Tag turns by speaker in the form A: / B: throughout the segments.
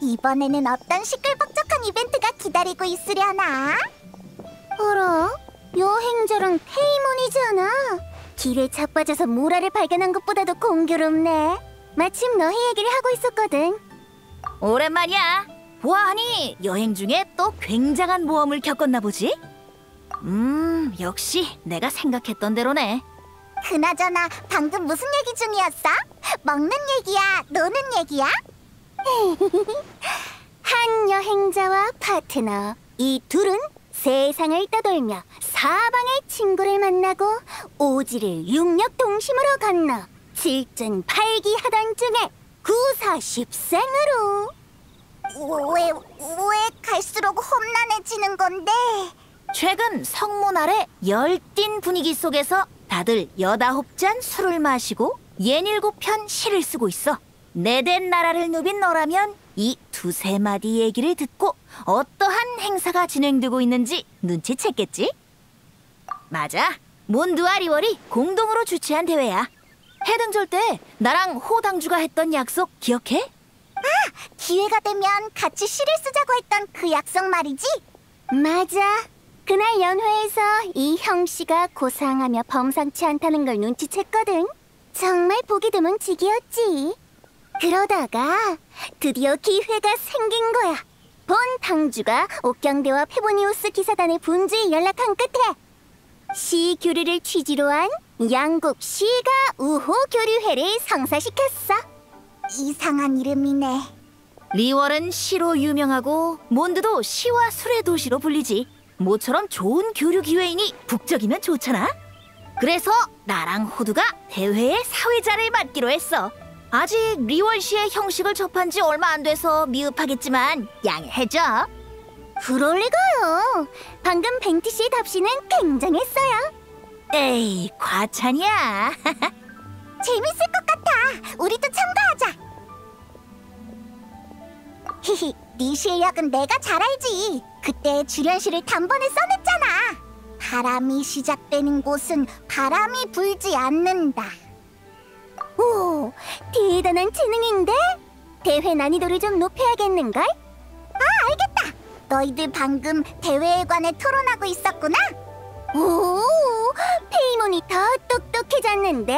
A: 이번에는 어떤 시끌벅적한 이벤트가 기다리고 있으려나? 어라? 여행자랑 페이몬이잖아. 길에 자빠져서 모라를 발견한 것보다도 공교롭네. 마침 너희 얘기를 하고 있었거든.
B: 오랜만이야. 보아하니 여행 중에 또 굉장한 모험을 겪었나 보지? 역시 내가 생각했던 대로네.
A: 그나저나 방금 무슨 얘기 중이었어? 먹는 얘기야? 노는 얘기야? 한 여행자와 파트너, 이 둘은 세상을 떠돌며 사방의 친구를 만나고 오지를 육력동심으로 건너 칠전팔기하던 중에 구사십생으로. 왜 갈수록 험난해지는 건데?
B: 최근 성문 아래 열띤 분위기 속에서 다들 여다홉 잔 술을 마시고 예닐곱 편 시를 쓰고 있어. 내된 나라를 누빈 너라면 이 두세 마디 얘기를 듣고 어떠한 행사가 진행되고 있는지 눈치챘겠지? 맞아. 몬드와 리월이 공동으로 주최한 대회야. 해등절 때 나랑 호당주가 했던 약속 기억해?
A: 기회가 되면 같이 시를 쓰자고 했던 그 약속 말이지? 맞아. 그날 연회에서 이 형씨가 고상하며 범상치 않다는 걸 눈치챘거든. 정말 보기 드문 직이었지. 그러다가 드디어 기회가 생긴 거야. 본 당주가 옥경대와 페보니우스 기사단의 분주히 연락한 끝에 시 교류를 취지로 한 양국 시가 우호 교류회를 성사시켰어. 이상한 이름이네.
B: 리월은 시로 유명하고 몬드도 시와 술의 도시로 불리지. 모처럼 좋은 교류 기회이니 북적이면 좋잖아. 그래서 나랑 호두가 대회의 사회자를 맡기로 했어. 아직 리월 씨의 형식을 접한 지 얼마 안 돼서 미흡하겠지만 양해해줘.
A: 그럴 리가요. 방금 벤티 씨의 답시는 굉장했어요.
B: 에이, 과찬이야.
A: 재밌을 것 같아. 우리도 참가하자. 히히, 네 실력은 내가 잘 알지. 그때 주련시를 단번에 써냈잖아. 바람이 시작되는 곳은 바람이 불지 않는다. 오, 대단한 재능인데? 대회 난이도를 좀 높여야겠는걸? 알겠다. 너희들 방금 대회에 관해 토론하고 있었구나? 오, 페이몬이 더 똑똑해졌는데?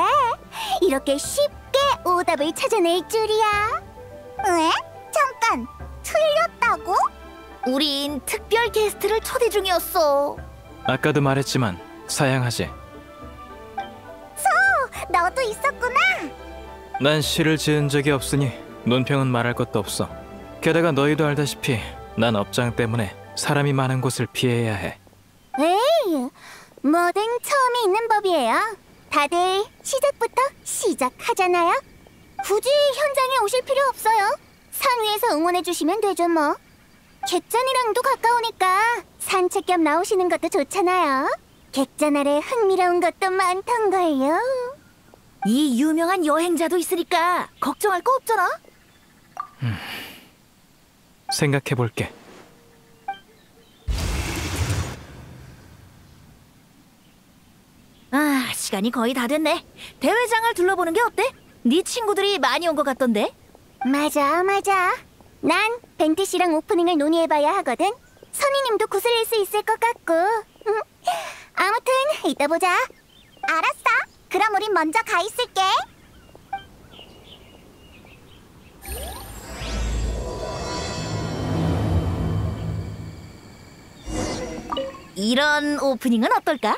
A: 이렇게 쉽게 오답을 찾아낼 줄이야. 에? 잠깐, 틀렸다고?
B: 우린 특별 게스트를 초대 중이었어.
C: 아까도 말했지만 사양하지.
A: 너도 있었구나.
C: 난 시를 지은 적이 없으니 논평은 말할 것도 없어. 게다가 너희도 알다시피 난 업장 때문에 사람이 많은 곳을 피해야 해.
A: 에이, 뭐든 처음이 있는 법이에요. 다들 시작부터 시작하잖아요. 굳이 현장에 오실 필요 없어요. 산 위에서 응원해 주시면 되죠 뭐. 객잔이랑도 가까우니까 산책 겸 나오시는 것도 좋잖아요. 객잔 아래 흥미로운 것도 많던걸요.
B: 이 유명한 여행자도 있으니까 걱정할 거 없잖아.
C: 생각해볼게.
B: 시간이 거의 다 됐네. 대회장을 둘러보는 게 어때? 네 친구들이 많이 온 것 같던데?
A: 맞아. 난 벤티 씨랑 오프닝을 논의해봐야 하거든. 선희님도 구슬릴 수 있을 것 같고. 아무튼 이따 보자. 알았어. 그럼 우린 먼저 가 있을게.
B: 이런 오프닝은 어떨까?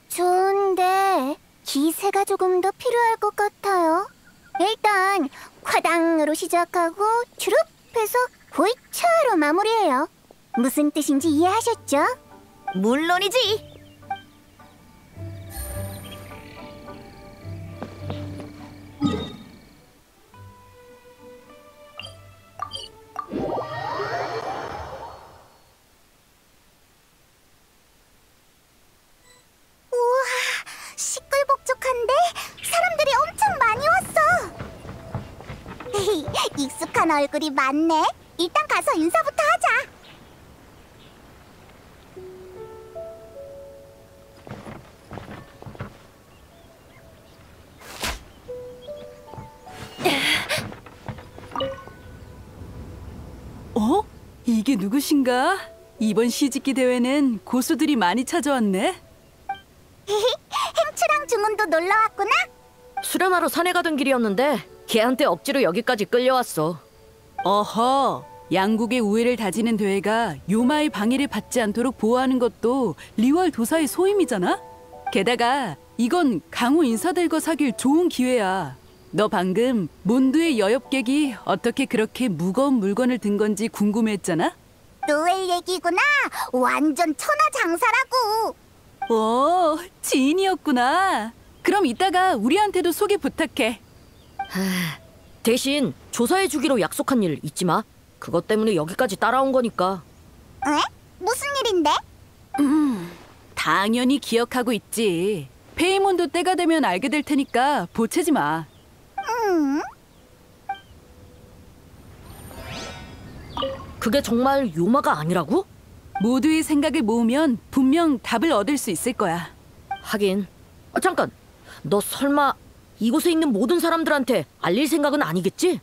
A: 좋은데 기세가 조금 더 필요할 것 같아요. 일단 콰당으로 시작하고 추룹 해서 호이차로 마무리해요. 무슨 뜻인지 이해하셨죠?
B: 물론이지.
A: 우와, 시끌벅적한데 사람들이 엄청 많이 왔어. 익숙한 얼굴이 많네. 일단 가서 인사부터 하자.
D: 이게 누구신가? 이번 시집기 대회는 고수들이 많이 찾아왔네.
A: 행추랑 중훈도 놀러 왔구나.
E: 수련하러 산에 가던 길이었는데 걔한테 억지로 여기까지 끌려왔어.
D: 어허, 양국의 우애를 다지는 대회가 요마의 방해를 받지 않도록 보호하는 것도 리월 도사의 소임이잖아? 게다가 이건 강호 인사들과 사귈 좋은 기회야. 너 방금 몬드의 여엽객이 어떻게 그렇게 무거운 물건을 든 건지 궁금했잖아?
A: 노엘 얘기구나. 완전 천하장사라고.
D: 오, 지인이었구나. 그럼 이따가 우리한테도 소개 부탁해.
E: 대신 조사해주기로 약속한 일 잊지 마. 그것 때문에 여기까지 따라온 거니까.
A: 에? 무슨 일인데?
D: 당연히 기억하고 있지. 페이몬도 때가 되면 알게 될 테니까 보채지 마.
E: 그게 정말 요마가 아니라고?
D: 모두의 생각을 모으면 분명 답을 얻을 수 있을 거야.
E: 하긴. 잠깐. 너 설마 이곳에 있는 모든 사람들한테 알릴 생각은 아니겠지?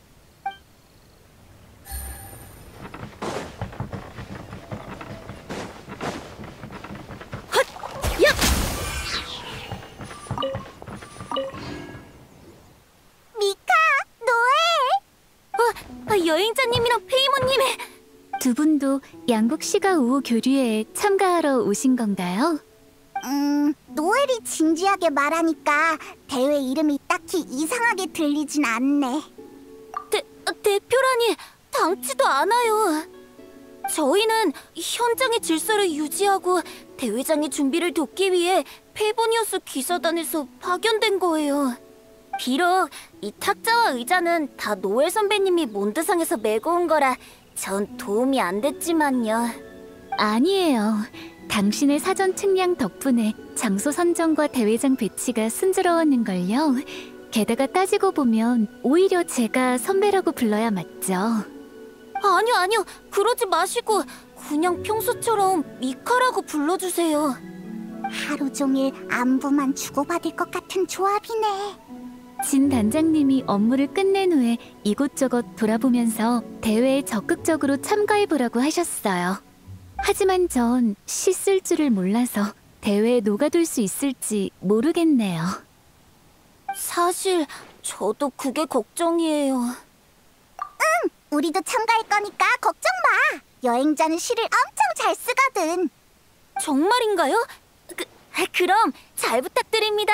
A: 미카, 노엘.
B: 여행자님이랑 페이모님의
F: 두 분도 양국 시가 우호 교류회에 참가하러 오신 건가요?
A: 노엘이 진지하게 말하니까 대회 이름이 딱히 이상하게 들리진 않네.
B: 대표라니 당치도 않아요. 저희는 현장의 질서를 유지하고 대회장의 준비를 돕기 위해 펠보니어스 기사단에서 파견된 거예요. 비록 이 탁자와 의자는 다 노엘 선배님이 몬드상에서 메고 온 거라 전 도움이 안 됐지만요.
F: 아니에요. 당신의 사전 측량 덕분에 장소 선정과 대회장 배치가 순조로웠는걸요. 게다가 따지고 보면 오히려 제가 선배라고 불러야 맞죠.
B: 아니요. 그러지 마시고 그냥 평소처럼 미카라고 불러주세요.
A: 하루 종일 안부만 주고받을 것 같은 조합이네.
F: 진 단장님이 업무를 끝낸 후에 이곳저곳 돌아보면서 대회에 적극적으로 참가해보라고 하셨어요. 하지만 전 시 쓸 줄을 몰라서 대회에 녹아들 수 있을지 모르겠네요.
B: 사실 저도 그게 걱정이에요.
A: 우리도 참가할 거니까 걱정 마. 여행자는 시를 엄청 잘 쓰거든.
B: 정말인가요? 그럼 잘 부탁드립니다.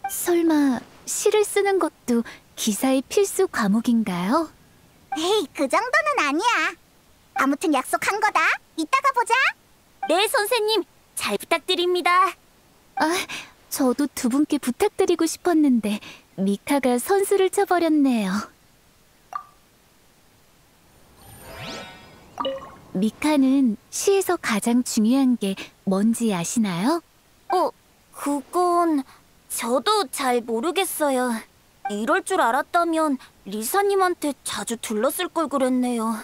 F: 설마 시를 쓰는 것도 기사의 필수 과목인가요?
A: 에이, 그 정도는 아니야. 아무튼 약속한 거다. 이따가 보자.
B: 네, 선생님. 잘 부탁드립니다.
F: 아, 저도 두 분께 부탁드리고 싶었는데 미카가 선수를 쳐버렸네요. 미카는 시에서 가장 중요한 게 뭔지 아시나요?
B: 그건 저도 잘 모르겠어요. 이럴 줄 알았다면 리사님한테 자주 들렀을 걸 그랬네요.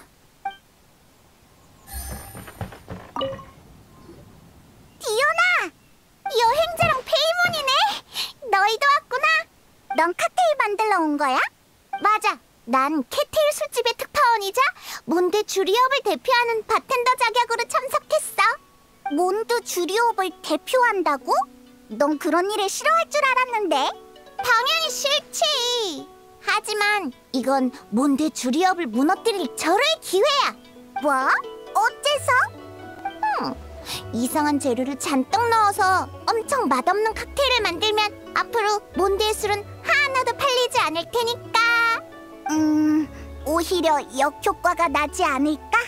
A: 디오나! 여행자랑 페이몬이네. 너희도 왔구나. 넌 칵테일 만들러 온 거야? 맞아. 난 캣테일 술집의 특파원이자 몬드 주리업을 대표하는 바텐더 자격으로 참석했어. 몬드 주리업을 대표한다고? 넌 그런 일을 싫어할 줄 알았는데. 당연히 싫지. 하지만 이건 몬드 주리업을 무너뜨릴 절호의 기회야. 뭐? 어째서? 이상한 재료를 잔뜩 넣어서 엄청 맛없는 칵테일을 만들면 앞으로 몬드의 술은 하나도 팔리지 않을 테니까. 오히려 역효과가 나지 않을까?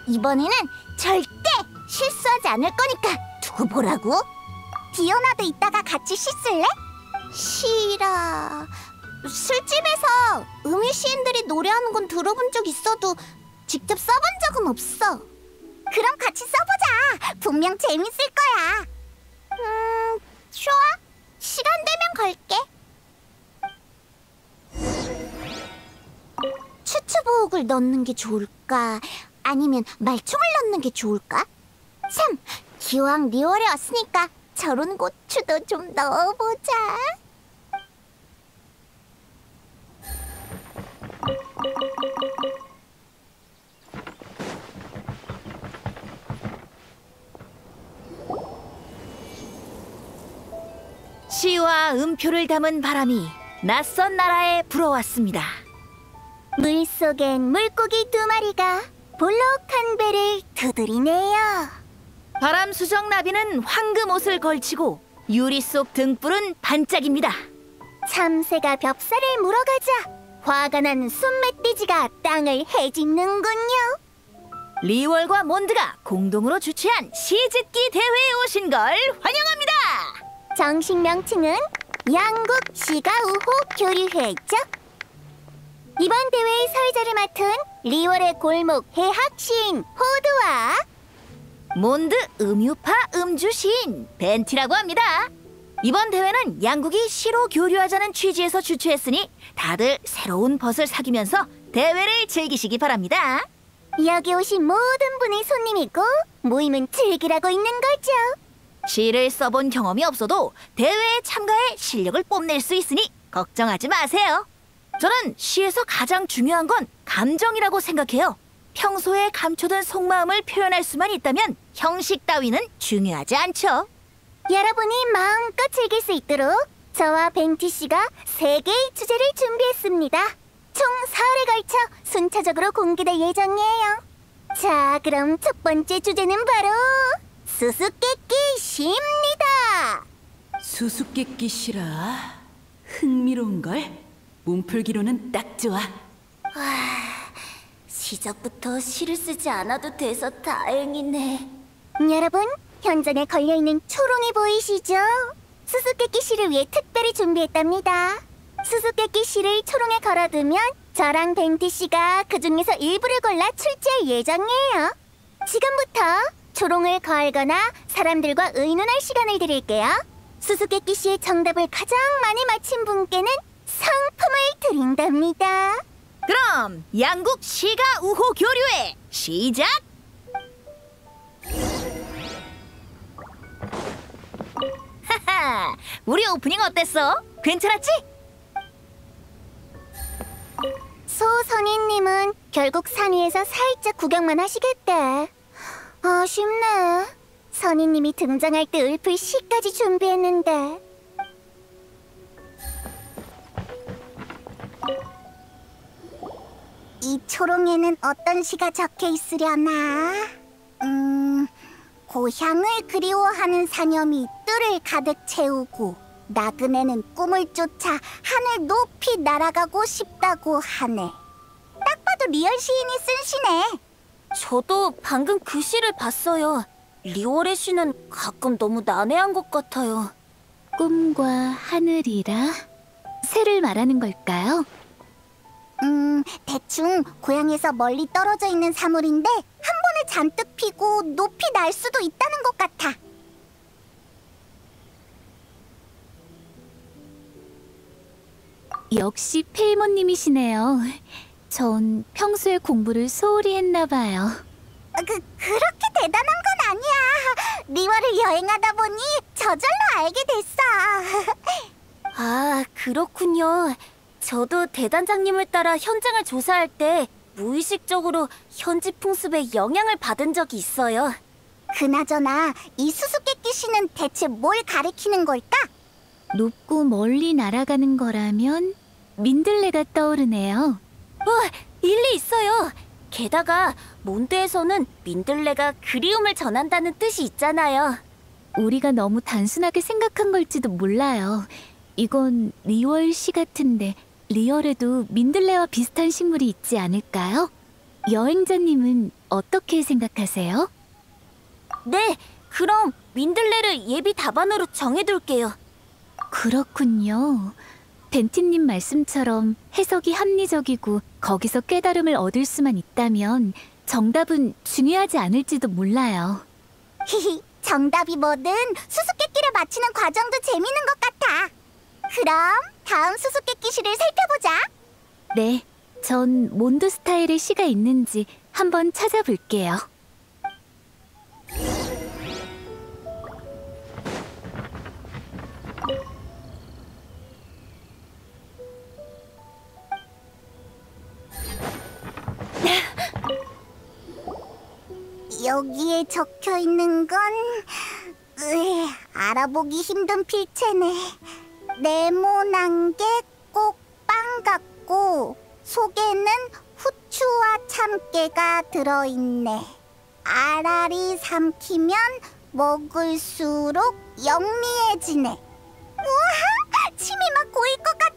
A: 이번에는 절대 실수하지 않을 거니까 두고 보라고. 디오나도 이따가 같이 시 쓸래? 시라... 술집에서 음유 시인들이 노래하는 건 들어본 적 있어도 직접 써본 적은 없어. 그럼 같이 써보자. 분명 재밌을 거야. 좋아. 시간 되면 걸게. 추추보옥을 넣는 게 좋을까? 아니면 말총을 넣는 게 좋을까? 참, 기왕 리월에 왔으니까 저런 고추도 좀 넣어보자.
B: 시와 음표를 담은 바람이 낯선 나라에 불어왔습니다.
A: 물속엔 물고기 2마리가 볼록한 배를 두드리네요.
B: 바람 수정 나비는 황금 옷을 걸치고 유리 속 등불은 반짝입니다.
A: 참새가 벽살을 물어가자 화가 난 순멧돼지가 땅을 헤집는군요.
B: 리월과 몬드가 공동으로 주최한 시짓기 대회에 오신 걸 환영합니다.
A: 정식 명칭은 양국 시가우호 교류회죠. 이번 대회의 사회자를 맡은 리월의 골목 해학 시인 호두와
B: 몬드 음유파 음주 시인 벤티라고 합니다. 이번 대회는 양국이 시로 교류하자는 취지에서 주최했으니 다들 새로운 벗을 사귀면서 대회를 즐기시기 바랍니다.
A: 여기 오신 모든 분이 손님이고 모임은 즐기라고 있는 거죠.
B: 시를 써본 경험이 없어도 대회에 참가해 실력을 뽐낼 수 있으니 걱정하지 마세요. 저는 시에서 가장 중요한 건 감정이라고 생각해요. 평소에 감춰둔 속마음을 표현할 수만 있다면 형식 따위는 중요하지 않죠.
A: 여러분이 마음껏 즐길 수 있도록 저와 벤티 씨가 3개의 주제를 준비했습니다. 총 4회에 걸쳐 순차적으로 공개될 예정이에요. 자, 그럼 첫 번째 주제는 바로 수수께끼 시입니다.
D: 수수께끼 시라. 흥미로운걸? 몸풀기로는 딱 좋아.
A: 시작부터 시를 쓰지 않아도 돼서 다행이네. 여러분, 현장에 걸려있는 초롱이 보이시죠? 수수께끼 시를 위해 특별히 준비했답니다. 수수께끼 시를 초롱에 걸어두면 저랑 벤티 씨가 그 중에서 일부를 골라 출제할 예정이에요. 지금부터 초롱을 걸거나 사람들과 의논할 시간을 드릴게요. 수수께끼 시의 정답을 가장 많이 맞힌 분께는 상품을 드린답니다.
B: 그럼 양국 시가 우호 교류회 시작! 하하, 우리 오프닝 어땠어? 괜찮았지?
A: 소선희님은 결국 산 위에서 살짝 구경만 하시겠대. 아쉽네. 선희님이 등장할 때 읊을 시까지 준비했는데. 이 초롱에는 어떤 시가 적혀 있으려나? 고향을 그리워하는 사념이 뜰을 가득 채우고 나그네는 꿈을 쫓아 하늘 높이 날아가고 싶다고 하네. 딱 봐도 리얼 시인이 쓴 시네. 저도 방금 그 시를 봤어요. 리월의 시는 가끔 너무 난해한 것 같아요.
F: 꿈과 하늘이라 새를 말하는 걸까요?
A: 대충 고향에서 멀리 떨어져 있는 사물인데 한 번에 잔뜩 피고 높이 날 수도 있다는 것 같아.
F: 역시 페이모님이시네요. 전 평소에 공부를 소홀히 했나 봐요.
A: 그렇게 대단한 건 아니야. 리월을 여행하다 보니 저절로 알게 됐어. 아, 그렇군요. 저도 대단장님을 따라 현장을 조사할 때 무의식적으로 현지 풍습에 영향을 받은 적이 있어요. 그나저나 이 수수께끼 시는 대체 뭘 가리키는 걸까?
F: 높고 멀리 날아가는 거라면 민들레가 떠오르네요.
A: 일리 있어요. 게다가 몬드에서는 민들레가 그리움을 전한다는 뜻이 있잖아요.
F: 우리가 너무 단순하게 생각한 걸지도 몰라요. 이건 리월 시 같은데 리월에도 민들레와 비슷한 식물이 있지 않을까요? 여행자님은 어떻게 생각하세요?
A: 네, 그럼 민들레를 예비 답안으로 정해둘게요.
F: 그렇군요. 벤티님 말씀처럼 해석이 합리적이고 거기서 깨달음을 얻을 수만 있다면 정답은 중요하지 않을지도 몰라요.
A: 히히, 정답이 뭐든 수수께끼를 맞히는 과정도 재밌는 것 같아. 그럼 다음 수수께끼 시를 살펴보자.
F: 네, 전 몬드 스타일의 시가 있는지 한번 찾아볼게요.
A: 여기에 적혀 있는 건 알아보기 힘든 필체네. 네모난 게 꼭 빵 같고 속에는 후추와 참깨가 들어있네. 알알이 삼키면 먹을수록 영리해지네. 우와, 침이 막 고일 것 같아.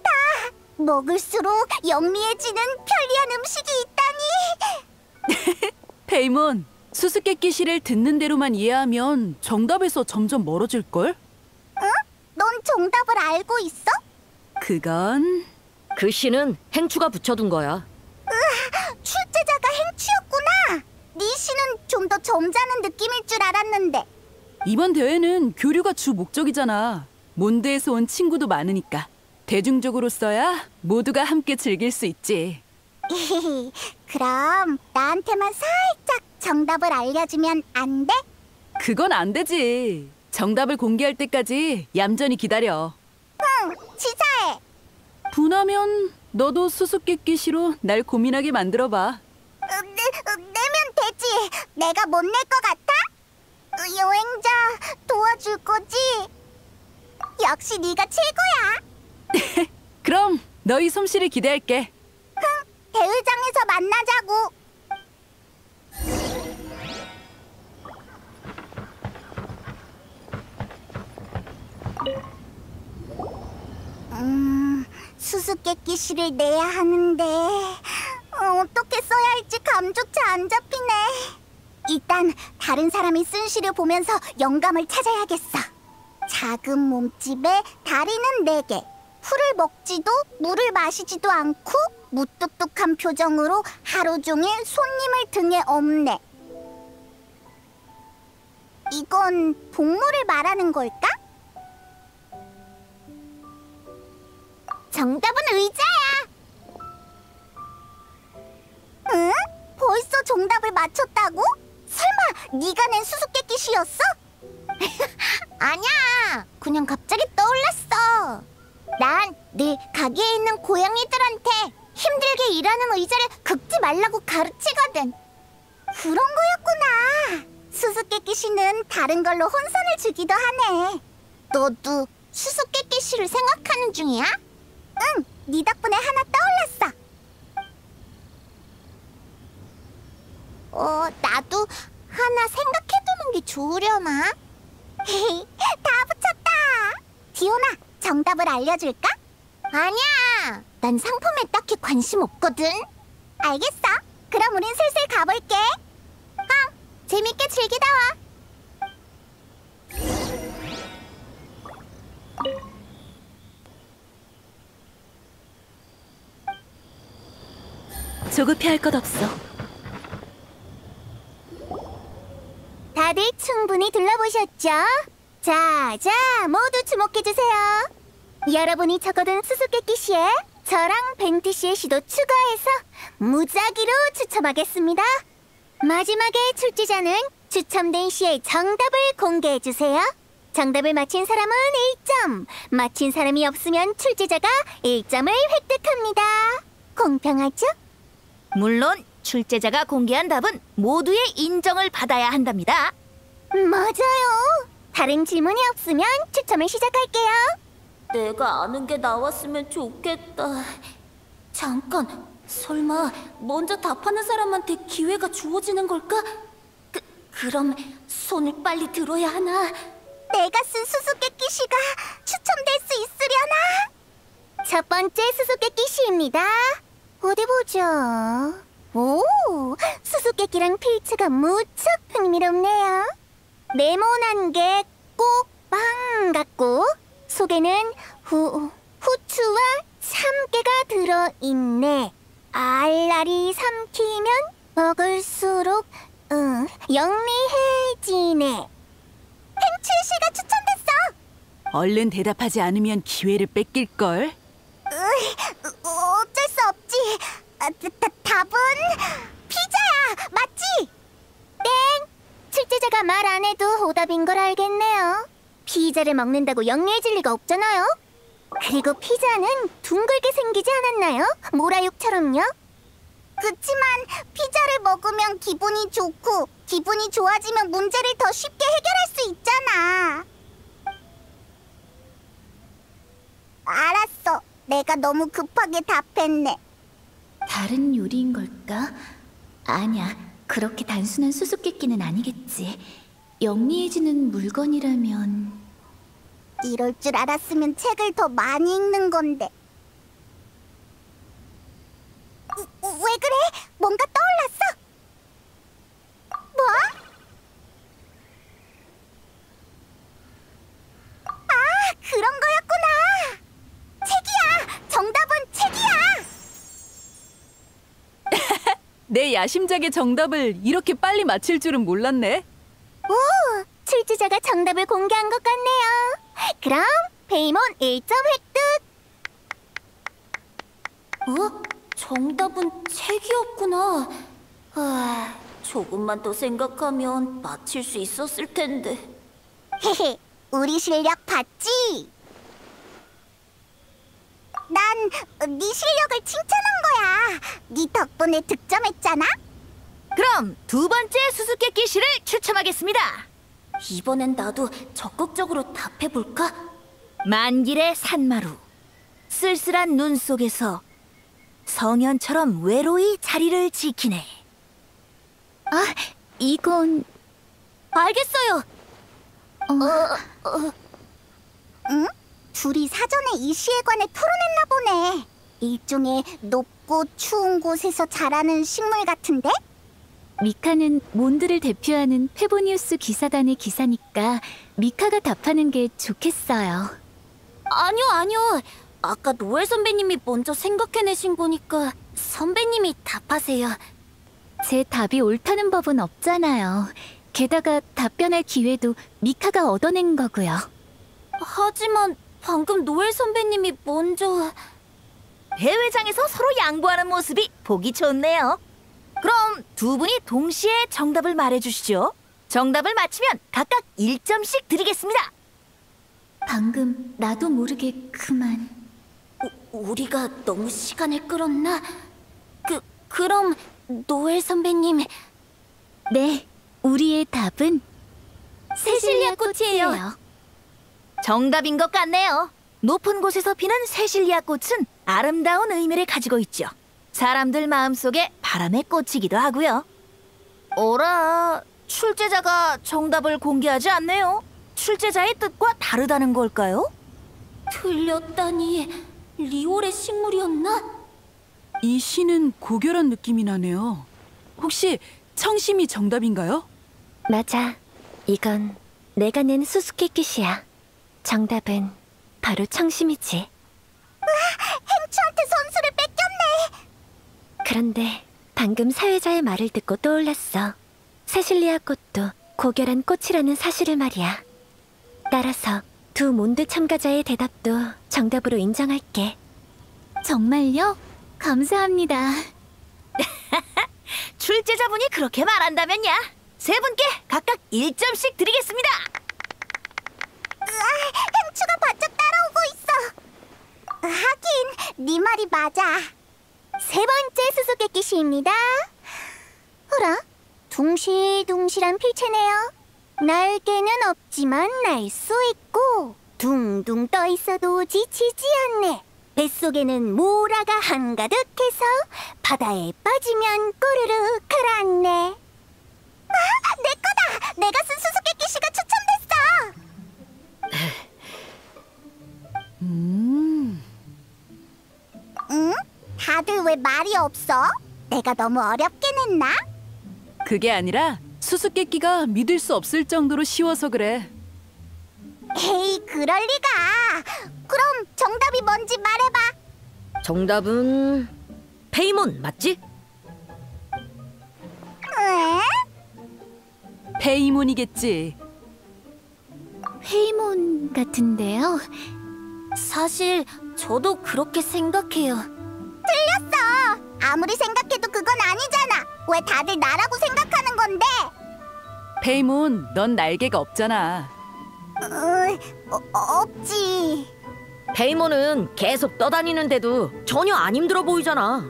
A: 먹을수록 영리해지는 편리한 음식이 있다니.
D: 페이몬, 수수께끼 시를 듣는 대로만 이해하면 정답에서 점점 멀어질걸?
A: 넌 정답을 알고 있어?
D: 그건
E: 그 시는 행추가 붙여둔 거야.
A: 출제자가 행추였구나. 네 시는 좀 더 점잖은 느낌일 줄 알았는데.
D: 이번 대회는 교류가 주 목적이잖아. 몬드에서 온 친구도 많으니까 대중적으로 써야 모두가 함께 즐길 수 있지.
A: 그럼 나한테만 살짝 정답을 알려주면 안 돼?
D: 그건 안 되지. 정답을 공개할 때까지 얌전히 기다려.
A: 응, 치사해.
D: 분하면 너도 수수께끼 시로 날 고민하게 만들어봐.
A: 내면 되지. 내가 못 낼 것 같아? 여행자 도와줄 거지? 역시 네가 최고야.
D: 그럼 너희 솜씨를 기대할게.
A: 대회장에서 만나자고. 수수께끼 시를 내야 하는데 어떻게 써야 할지 감조차 안 잡히네. 일단 다른 사람이 쓴 시를 보면서 영감을 찾아야겠어. 작은 몸집에 다리는 4개, 풀을 먹지도 물을 마시지도 않고 무뚝뚝한 표정으로 하루 종일 손님을 등에 업네. 이건 동물을 말하는 걸까? 정답은 의자야. 응? 벌써 정답을 맞췄다고? 설마 네가 낸 수수께끼 시였어? 아니야, 그냥 갑자기 떠올랐어. 난 늘 가게에 있는 고양이들한테 힘들게 일하는 의자를 긁지 말라고 가르치거든. 그런 거였구나. 수수께끼 시는 다른 걸로 혼선을 주기도 하네. 너도 수수께끼 시를 생각하는 중이야? 응, 네 덕분에 하나 떠올랐어. 나도 하나 생각해두는 게 좋으려나? 다 붙였다. 디오나, 정답을 알려줄까? 아니야, 난 상품에 딱히 관심 없거든. 알겠어. 그럼 우린 슬슬 가볼게. 재밌게 즐기다 와.
F: 조급해할 것 없어.
A: 다들 충분히 둘러보셨죠? 자, 모두 주목해주세요. 여러분이 적어둔 수수께끼 시에 저랑 벤티 씨의 시도 추가해서 무작위로 추첨하겠습니다. 마지막에 출제자는 추첨된 시의 정답을 공개해주세요. 정답을 맞힌 사람은 1점, 맞힌 사람이 없으면 출제자가 1점을 획득합니다. 공평하죠?
B: 물론 출제자가 공개한 답은 모두의 인정을 받아야 한답니다.
A: 맞아요. 다른 질문이 없으면 추첨을 시작할게요.
B: 내가 아는 게 나왔으면 좋겠다. 잠깐, 설마 먼저 답하는 사람한테 기회가 주어지는 걸까? 그럼 손을 빨리 들어야 하나?
A: 내가 쓴 수수께끼 시가 추첨될 수 있으려나? 첫 번째 수수께끼 시입니다. 어디 보자. 오, 수수께끼랑 필체가 무척 흥미롭네요. 네모난 게 꼭 빵 같고 속에는 후추와 참깨가 들어있네. 알알이 삼키면 먹을수록 영리해지네. 행추 씨가 추천됐어.
D: 얼른 대답하지 않으면 기회를 뺏길걸.
A: 어쩔 수 없지. 답은 피자야. 맞지? 땡. 출제자가 말 안 해도 오답인 걸 알겠네요. 피자를 먹는다고 영리해질 리가 없잖아요. 그리고 피자는 둥글게 생기지 않았나요? 모라육처럼요. 그치만 피자를 먹으면 기분이 좋고 기분이 좋아지면 문제를 더 쉽게 해결할 수 있잖아. 내가 너무 급하게 답했네.
F: 다른 요리인 걸까? 아니야, 그렇게 단순한 수수께끼는 아니겠지. 영리해지는 물건이라면...
A: 이럴 줄 알았으면 책을 더 많이 읽는 건데. 왜 그래? 뭔가 떠올랐어? 뭐? 아, 그런 거였구나. 책이야. 정답은 책이야.
D: 내 야심작의 정답을 이렇게 빨리 맞힐 줄은 몰랐네.
A: 오, 출제자가 정답을 공개한 것 같네요. 그럼 페이몬 1점 획득. 정답은 책이었구나. 조금만 더 생각하면 맞힐 수 있었을 텐데. 헤헤, 우리 실력 봤지? 난 네 실력을 칭찬한 거야. 네 덕분에 득점했잖아.
B: 그럼 두 번째 수수께끼 시를 추첨하겠습니다.
A: 이번엔 나도 적극적으로 답해볼까?
B: 만길의 산마루. 쓸쓸한 눈 속에서 성현처럼 외로이 자리를 지키네.
F: 아, 이건...
B: 알겠어요.
A: 응? 둘이 사전에 이 시에 관해 토론했나 보네. 일종의 높고 추운 곳에서 자라는 식물 같은데?
F: 미카는 몬드를 대표하는 페보니우스 기사단의 기사니까 미카가 답하는 게 좋겠어요.
A: 아니요. 아까 노엘 선배님이 먼저 생각해내신 거니까 선배님이 답하세요.
F: 제 답이 옳다는 법은 없잖아요. 게다가 답변할 기회도 미카가 얻어낸 거고요.
A: 하지만 방금 노엘 선배님이 먼저...
B: 대회장에서 서로 양보하는 모습이 보기 좋네요. 그럼 두 분이 동시에 정답을 말해주시죠. 정답을 맞히면 각각 1점씩 드리겠습니다.
F: 방금 나도 모르게 그만...
A: 우리가 너무 시간을 끌었나? 그럼 노엘 선배님...
F: 네, 우리의 답은
A: 세실리아 꽃이에요.
B: 정답인 것 같네요. 높은 곳에서 피는 세실리아 꽃은 아름다운 의미를 가지고 있죠. 사람들 마음속에 바람의 꽃이기도 하고요. 어라, 출제자가 정답을 공개하지 않네요. 출제자의 뜻과 다르다는 걸까요?
A: 틀렸다니... 리올의 식물이었나?
D: 이 시는 고결한 느낌이 나네요. 혹시 청심이 정답인가요?
F: 맞아. 이건 내가 낸 수수께끼 시야. 정답은 바로 청심이지.
A: 행추한테 선수를 뺏겼네.
F: 그런데 방금 사회자의 말을 듣고 떠올랐어. 세실리아 꽃도 고결한 꽃이라는 사실을 말이야. 따라서 두 몬드 참가자의 대답도 정답으로 인정할게. 정말요? 감사합니다.
B: 출제자분이 그렇게 말한다면야. 세 분께 각각 1점씩 드리겠습니다.
A: 행추가 바짝 따라오고 있어. 하긴 네 말이 맞아. 세 번째 수수께끼 시입니다. 어라? 둥실둥실한 필체네요. 날개는 없지만 날 수 있고 둥둥 떠 있어도 지치지 않네. 뱃속에는 모라가 한가득해서 바다에 빠지면 꼬르륵 가라앉네. 아, 내 거다! 내가 쓴 수수께끼 시가 추첨됐어! 응? 다들 왜 말이 없어? 내가 너무 어렵게 냈나?
D: 그게 아니라 수수께끼가 믿을 수 없을 정도로 쉬워서 그래.
A: 에이, 그럴 리가. 그럼 정답이 뭔지 말해봐.
E: 정답은 페이몬 맞지?
A: 에?
D: 페이몬이겠지.
F: 페이몬 같은데요.
A: 사실 저도 그렇게 생각해요. 틀렸어. 아무리 생각해도 그건 아니잖아. 왜 다들 나라고 생각하는 건데?
D: 페이몬, 넌 날개가 없잖아.
A: 없지.
E: 페이몬은 계속 떠다니는데도 전혀 안 힘들어 보이잖아.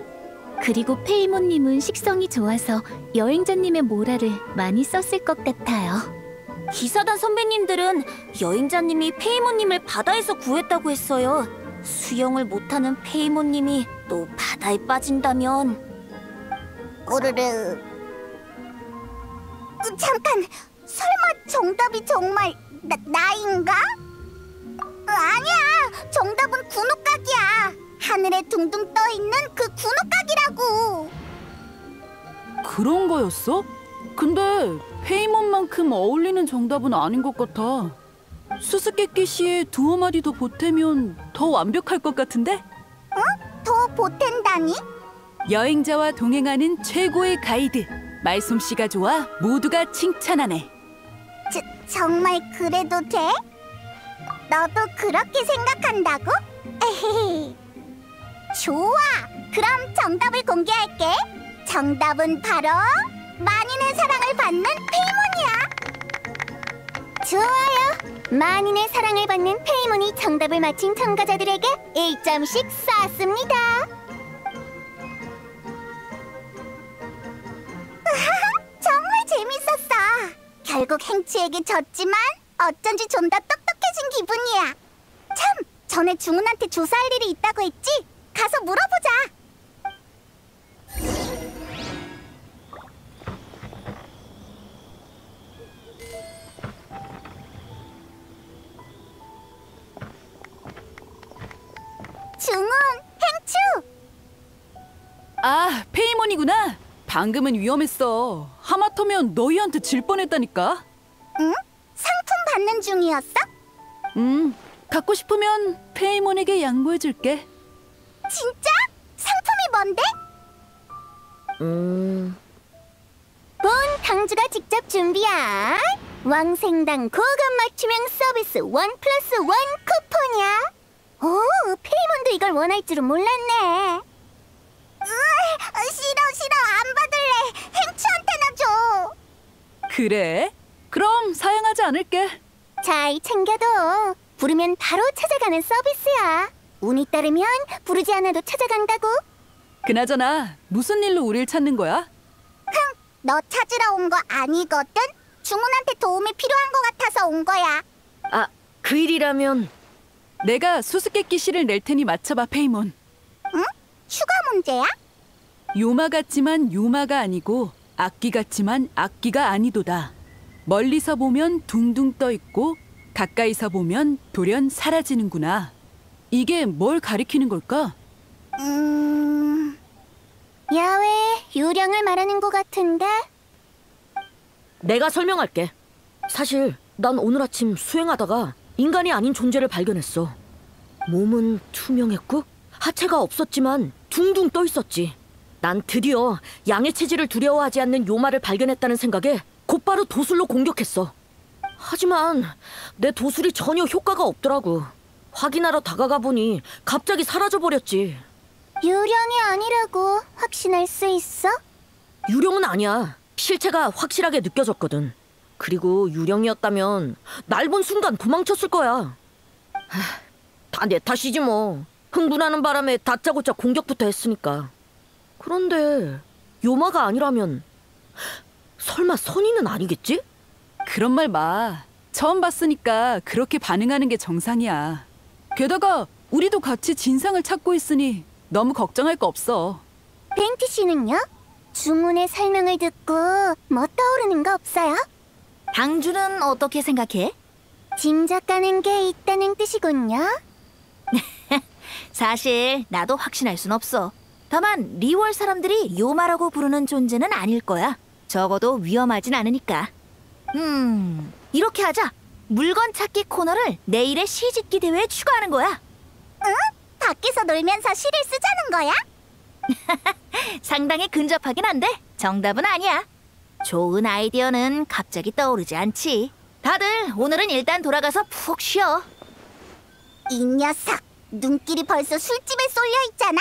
F: 그리고 페이몬님은 식성이 좋아서 여행자님의 모라를 많이 썼을 것 같아요.
A: 기사단 선배님들은 여행자님이 페이몬님을 바다에서 구했다고 했어요.
B: 수영을 못하는 페이모님이 또 바다에 빠진다면
A: 오르르. 잠깐, 설마 정답이 정말 나인가? 아니야, 정답은 군옥각이야. 하늘에 둥둥 떠 있는 그 군옥각이라고.
D: 그런 거였어? 근데 페이몬만큼 어울리는 정답은 아닌 것 같아. 수수께끼 씨의 두어 마디 더 보태면 더 완벽할 것 같은데?
A: 더 보탠다니?
D: 여행자와 동행하는 최고의 가이드. 말솜씨가 좋아 모두가 칭찬하네.
A: 정말 그래도 돼? 너도 그렇게 생각한다고? 에헤헤. 좋아, 그럼 정답을 공개할게. 정답은 바로 만인의 사랑을 받는 페이몬이야. 좋아요. 만인의 사랑을 받는 페이몬이 정답을 맞힌 참가자들에게 1점씩 쐈습니다. 정말 재밌었어. 결국 행치에게 졌지만 어쩐지 좀 더 똑똑해진 기분이야. 참, 전에 중훈한테 조사할 일이 있다고 했지? 가서 물어보자. 중훈, 행추!
D: 아, 페이몬이구나. 방금은 위험했어. 하마터면 너희한테 질 뻔했다니까.
A: 응? 상품 받는 중이었어?
D: 갖고 싶으면 페이몬에게 양보해줄게.
A: 진짜? 상품이 뭔데? 본 당주가 직접 준비한 왕생당 고급 맞춤형 서비스 1+1 쿠폰이야. 오, 페이몬도 이걸 원할 줄은 몰랐네. 싫어, 안 받을래. 행추한테나 줘.
D: 그래? 그럼 사양하지 않을게.
A: 잘 챙겨둬. 부르면 바로 찾아가는 서비스야. 운이 따르면 부르지 않아도 찾아간다고.
D: 그나저나 무슨 일로 우릴 찾는 거야?
A: 너 찾으러 온 거 아니거든? 중훈한테 도움이 필요한 거 같아서 온 거야.
E: 아, 그 일이라면
D: 내가 수수께끼 씨를 낼 테니 맞춰봐, 페이몬.
A: 응? 추가 문제야?
D: 요마 같지만 요마가 아니고 악기 같지만 악기가 아니도다. 멀리서 보면 둥둥 떠 있고 가까이서 보면 돌연 사라지는구나. 이게 뭘 가리키는 걸까?
A: 야외 유령을 말하는 것 같은데?
E: 내가 설명할게. 사실 난 오늘 아침 수행하다가 인간이 아닌 존재를 발견했어. 몸은 투명했고 하체가 없었지만 둥둥 떠 있었지. 난 드디어 양의 체질을 두려워하지 않는 요마를 발견했다는 생각에 곧바로 도술로 공격했어. 하지만 내 도술이 전혀 효과가 없더라고. 확인하러 다가가 보니 갑자기 사라져버렸지.
A: 유령이 아니라고 확신할 수 있어?
E: 유령은 아니야. 실체가 확실하게 느껴졌거든. 그리고 유령이었다면 날 본 순간 도망쳤을 거야. 다 내 탓이지 뭐. 흥분하는 바람에 다짜고짜 공격부터 했으니까. 그런데 요마가 아니라면 설마 선인은 아니겠지?
D: 그런 말 마. 처음 봤으니까 그렇게 반응하는 게 정상이야. 게다가 우리도 같이 진상을 찾고 있으니 너무 걱정할 거 없어.
A: 벤티 씨는요? 중훈의 설명을 듣고 뭐 떠오르는 거 없어요?
B: 당주는 어떻게 생각해?
A: 짐작가는 게 있다는 뜻이군요.
B: 사실 나도 확신할 순 없어. 다만 리월 사람들이 요마라고 부르는 존재는 아닐 거야. 적어도 위험하진 않으니까. 이렇게 하자. 물건 찾기 코너를 내일의 시짓기 대회에 추가하는 거야.
A: 밖에서 놀면서 시를 쓰자는 거야?
B: 상당히 근접하긴 한데 정답은 아니야. 좋은 아이디어는 갑자기 떠오르지 않지. 다들 오늘은 일단 돌아가서 푹 쉬어.
A: 이 녀석, 눈길이 벌써 술집에 쏠려 있잖아.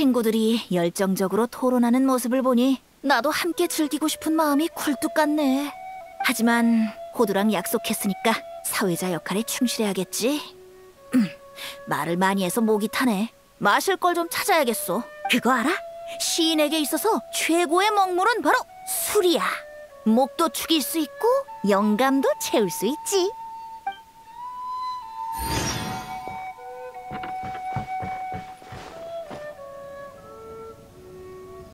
B: 친구들이 열정적으로 토론하는 모습을 보니 나도 함께 즐기고 싶은 마음이 굴뚝 같네. 하지만 호두랑 약속했으니까 사회자 역할에 충실해야겠지. 말을 많이 해서 목이 타네. 마실 걸 좀 찾아야겠어. 그거 알아? 시인에게 있어서 최고의 먹물은 바로 술이야. 목도 축일 수 있고 영감도 채울 수 있지.